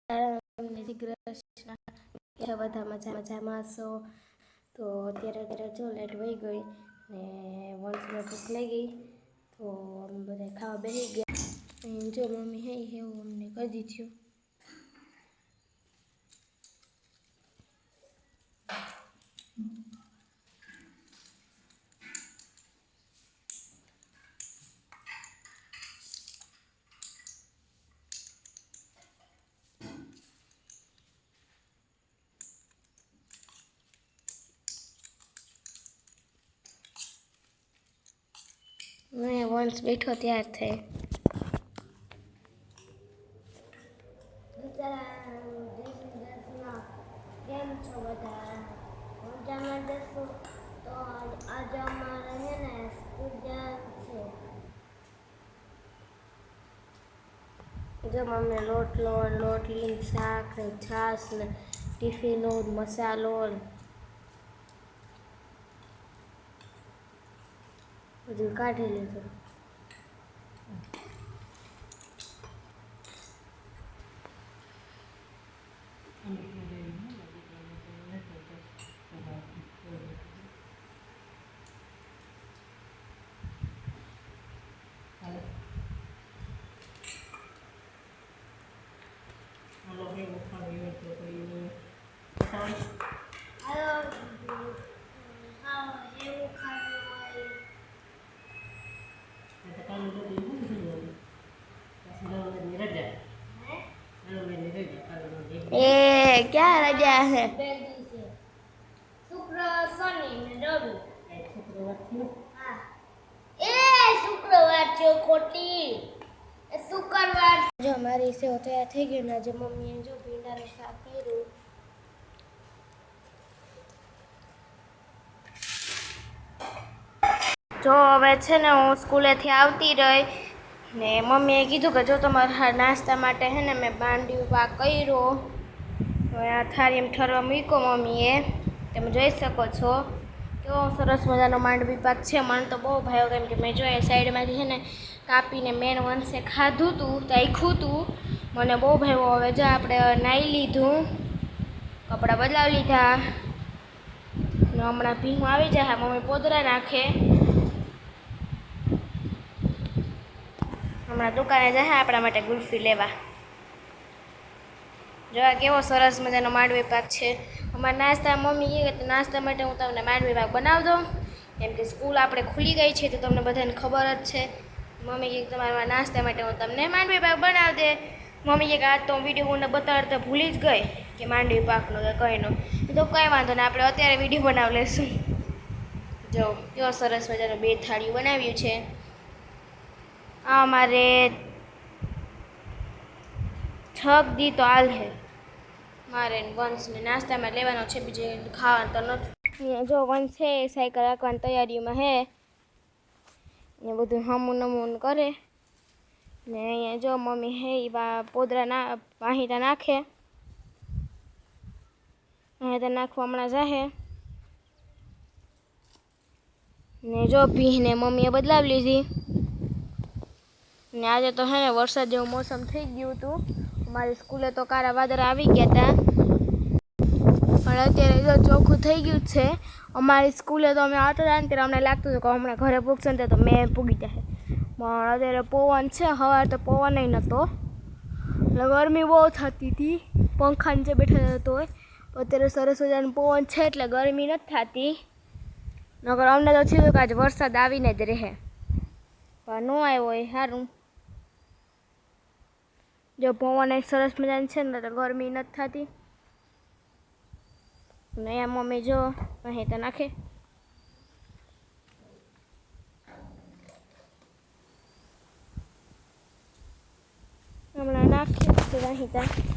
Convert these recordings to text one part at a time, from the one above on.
શ્રી કૃષ્ણ. બધા મજામાં છો? તો અત્યારે જો લેટ વહી ગઈ ને વંશને ભૂખ લાગી તો અમે બધા ખાવા બેસી ગયા. જો મમ્મી હે એવું અમને કરી દીધું. મેં વંશ બેઠો ત્યાર થઈ. કેમ છો બધા? મજામાં જશો? તો આજે અમારે છે ને સ્કૂલ જવાનું છે. જો મમ્મી રોટલી શાક ને છાશ ને ટિફિનો મસાલો બધું કાઢી લીધું. એ ક્યાં રજા છે? શુક્ર શનિ ને રવિ. શુક્રવાર છે ખોટી. શુક્રવાર જો મારી સેવ તૈયાર થઈ ગઈ ને આજે મમ્મીએ જો ભીંડાનું શાક કર્યું. જો હવે છે ને હું સ્કૂલેથી આવતી રહી ને મમ્મીએ કીધું કે જો તમારા નાસ્તા માટે છે ને મેં બાંડિયું પાક કર્યો. આ થાળી એમ ઠરવા મૂક્યો મમ્મીએ, તમે જોઈ શકો છો. કેવો સરસ મજાનો માંડવી પાક છે. મને તો બહુ ભાવ્યો કેમ કે મેં જો એ સાઈડમાંથી છે ને કાપીને મેન વંશે ખાધું હતું, ચાખ્યું હતું, મને બહુ ભાવ્યો. હવે જો આપણે નાહી લીધું, કપડાં બદલાવી લીધા ને હમણાં ભીંગ આવી જાય. મમ્મી પોદરા નાખે. હમણાં દુકાને જાય આપણા માટે ગુલ્ફી લેવા. જોવા કેવો સરસ મજાનો માંડવી પાક છે. અમારા નાસ્તા મમ્મી કહે કે નાસ્તા માટે હું તમને માંડવી પાક બનાવી દઉં, કેમ કે સ્કૂલ આપણે ખુલી ગઈ છે તો તમને બધાને ખબર જ છે. મમ્મી કહે તમારા નાસ્તા માટે હું તમને માંડવી પાક બનાવી દે. મમ્મી કહે આજ તો હું વિડીયો મને બતાડતા ભૂલી જ ગઈ કે માંડવી પાકનો કે કંઈનો. તો કંઈ વાંધો નહીં, આપણે અત્યારે વિડીયો બનાવી લઈશું. જો કેવો સરસ મજાનું 2 થાળીઓ બનાવ્યું છે. આ અમારે છક દી તો હાલ હે મારે વંશને નાસ્તામાં લેવાનો છે, બીજે ખાવાનું તો નથી. જો વંશ છે સાયકલ રાખવાની તૈયારીમાં હે ને બધું હમું નમું કરે ને અહીંયા જો મમ્મી હે એ પોદરા વાહીટા નાખે. વાહીટા નાખવા હમણાં જાહે ને જો ભીંને મમ્મીએ બદલાવી લીધી ને આજે તો હે ને વરસાદ જેવું મોસમ થઈ ગયું હતું. અમારી સ્કૂલે તો કારા વાદળા આવી ગયા હતા, પણ અત્યારે જો ચોખ્ખું થઈ ગયું છે. અમારી સ્કૂલે તો અમે આવતા હતા ને ત્યારે અમને લાગતું હતું કે હમણાં ઘરે પૂગશે ને તો મેં પૂગી જાય, પણ અત્યારે પવન છે. સવારે તો પવન નહોતો એટલે ગરમી બહુ થતી હતી, પંખા નીચે બેઠા જતો હોય. અત્યારે સરસ મજાનું પવન છે એટલે ગરમી નથી થતી. નકર અમને તો થયું કે આજે વરસાદ આવીને જ રહે, પણ ન આવ્યો હોય સારું. જો પવન એક સરસ મજાનું છે ને તો ગરમી નથી થતી. ને અહીંયા મમ્મી જો અહીં તો નાખે. હમણાં નાખી અહીં ત્યાં.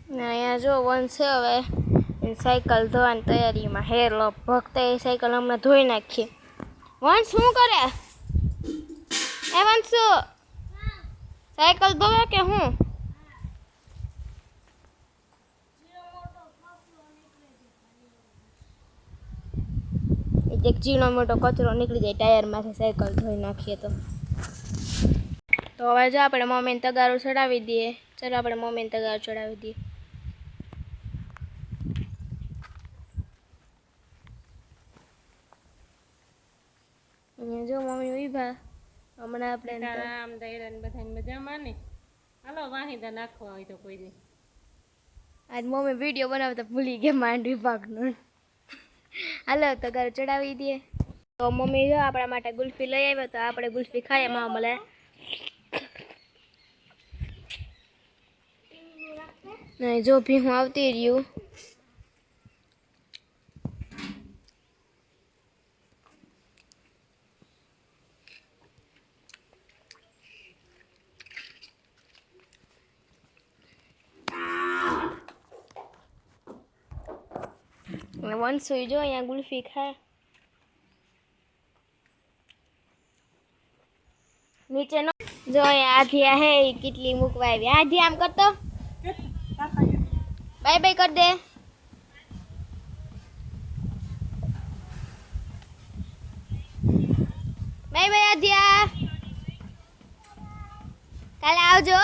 ને અહીંયા જો વંશ છે હવે સાયકલ ધોવાની તૈયારીમાં હેર લગભગ તો એ સાયકલ હમણાં ધોઈ નાખીએ. વંશ શું કરે? એ વંશુ સાયકલ ધોવે કે હું? એક ઝીણો મોટો કચરો નીકળી જાય ટાયરમાંથી સાયકલ ધોઈ નાખીએ તો હવે જો આપણે મમ્મીને તગારો ચડાવી દઈએ. ચાલો આપણે મમ્મીને તગારો ચડાવી દઈએ. અહીંયા જો મમ્મી ઉભા. હમણાં આપણે આમ દૈડા ને બધાને મજામાં ને. હાલો વાહિદા નાખવા હોય તો કોઈ દી. આજ મમ્મી વિડીયો બનાવતા ભૂલી ગયા માંડવી પાકનો. હાલો તગારો ચડાવી દઈએ. તો મમ્મી જો આપણા માટે ગુલ્ફી લઈ આવ્યો તો આપણે ગુલ્ફી ખાઈએ માં મળે. નહીં જો ભી હું આવતી રહ્યું. વંશુ જો અહીંયા ગુલ્ફી ખાય. નીચે નો જો અહીંયા આધિયા હે ઈ કેટલી મૂકવા આવી. આધી આમ કરતો બાય બાય કર દે. બાય બાય આધિયા, કાલે આવજો.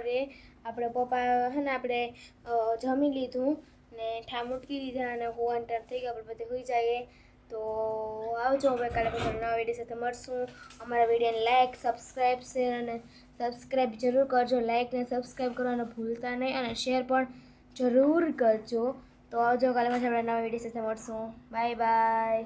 કરીએ. આપણે પપ્પા હે ને આપણે જમી લીધું ને ઠા મૂકી દીધા અને હોવાનું ટાઈમ થઈ ગયો, આપણે બધે હોઈ જઈએ. તો આવજો, હવે કાલે પછી નવા વિડીયો સાથે મળશું. અમારા વિડીયોને લાઇક, સબસ્ક્રાઈબ, શેર અને સબસ્ક્રાઈબ જરૂર કરજો. લાઇક ને સબસ્ક્રાઈબ કરવાનું ભૂલતા નહીં અને શેર પણ જરૂર કરજો. તો આવજો, કાલે પછી આપણે નવા વિડીયો સાથે મળશું. Bye bye.